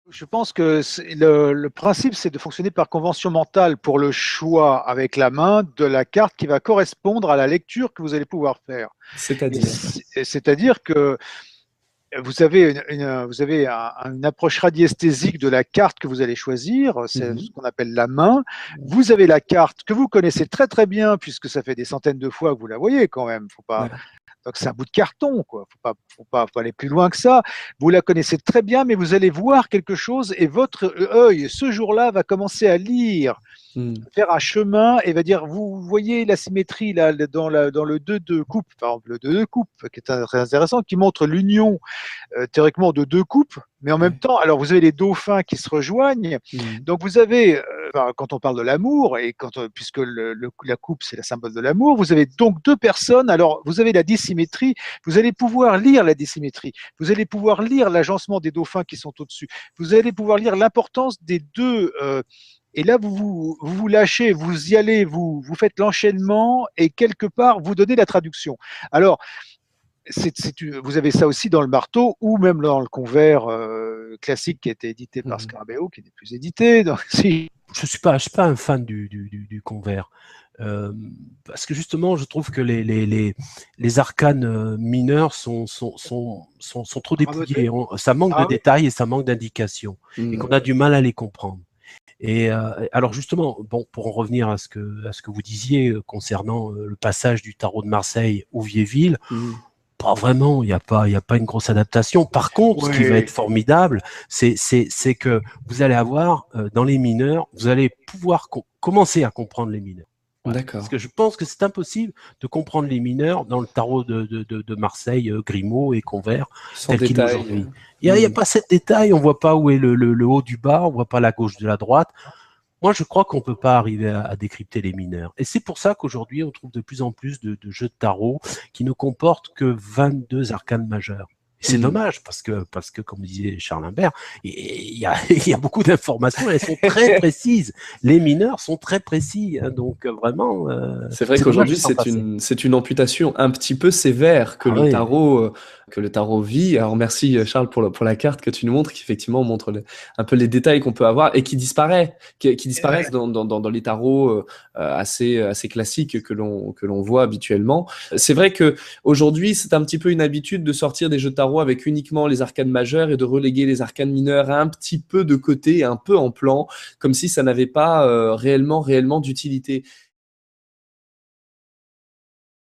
Je pense que le principe, c'est de fonctionner par convention mentale pour le choix avec la main de la carte qui va correspondre à la lecture que vous allez pouvoir faire. C'est-à-dire? C'est-à-dire que vous avez une approche radiesthésique de la carte que vous allez choisir, c'est ce Mhm. qu'on appelle la main. Vous avez la carte que vous connaissez très très bien puisque ça fait des centaines de fois que vous la voyez quand même. Faut pas, Ouais. donc c'est un bout de carton, quoi. Faut pas aller plus loin que ça. Vous la connaissez très bien, mais vous allez voir quelque chose et votre œil, ce jour-là, va commencer à lire, Mhm. faire un chemin et va dire, vous voyez la symétrie là dans le 2-2 coupe, par exemple le 2-2 coupe, qui est très intéressant, qui montre l'union théoriquement de deux coupes, mais en même Ouais. temps, alors vous avez les dauphins qui se rejoignent. Mhm. Donc vous avez, quand on parle de l'amour, et puisque la coupe c'est le symbole de l'amour, vous avez donc deux personnes. Alors vous avez la dissymétrie, vous allez pouvoir lire la dissymétrie, vous allez pouvoir lire l'agencement des dauphins qui sont au-dessus, vous allez pouvoir lire l'importance des deux. Et là, vous lâchez, vous y allez, vous faites l'enchaînement et quelque part, vous donnez la traduction. Alors, vous avez ça aussi dans le marteau ou même dans le convert classique qui a été édité par Mhm. Scarabeo, qui n'est plus édité. Donc, si... Je suis pas un fan du convert. Parce que justement, je trouve que les arcanes mineurs sont trop dépouillés. Ça manque de Ah oui. détails et ça manque d'indications. Et qu'on Mhm. a du mal à les comprendre. Et alors justement, bon, pour en revenir à ce que vous disiez concernant le passage du tarot de Marseille au Vieilleville, Mhm. pas vraiment, il y a pas une grosse adaptation. Par contre, ce qui va être Oui. formidable, c'est que vous allez avoir dans les mineurs, vous allez pouvoir commencer à comprendre les mineurs. Voilà. Parce D'accord. que je pense que c'est impossible de comprendre les mineurs dans le tarot de Marseille, Grimaud et Convert, Sans tel qu'il est détail. aujourd'hui. Il y a Mhm. pas cette détail, on voit pas où est le haut du bas, on voit pas la gauche de la droite. Moi, je crois qu'on ne peut pas arriver à décrypter les mineurs. Et c'est pour ça qu'aujourd'hui, on trouve de plus en plus de jeux de tarot qui ne comportent que 22 arcanes majeures. Et c'est Mhm. dommage parce que, comme disait Charles Imbert, il y a beaucoup d'informations et elles sont très précises. Les mineurs sont très précis, hein, donc vraiment, C'est vrai c'est dommage de qu'aujourd'hui, s'en passer. c'est une amputation un petit peu sévère Ah oui, que le tarot vit. Alors merci Charles pour la carte que tu nous montres, qui effectivement montre un peu les détails qu'on peut avoir et qui qui disparaissent dans les tarots assez classiques que l'on voit habituellement. C'est vrai que aujourd'hui, c'est un petit peu une habitude de sortir des jeux de tarot avec uniquement les arcanes majeures et de reléguer les arcanes mineures un petit peu de côté, un peu en plan, comme si ça n'avait pas réellement d'utilité.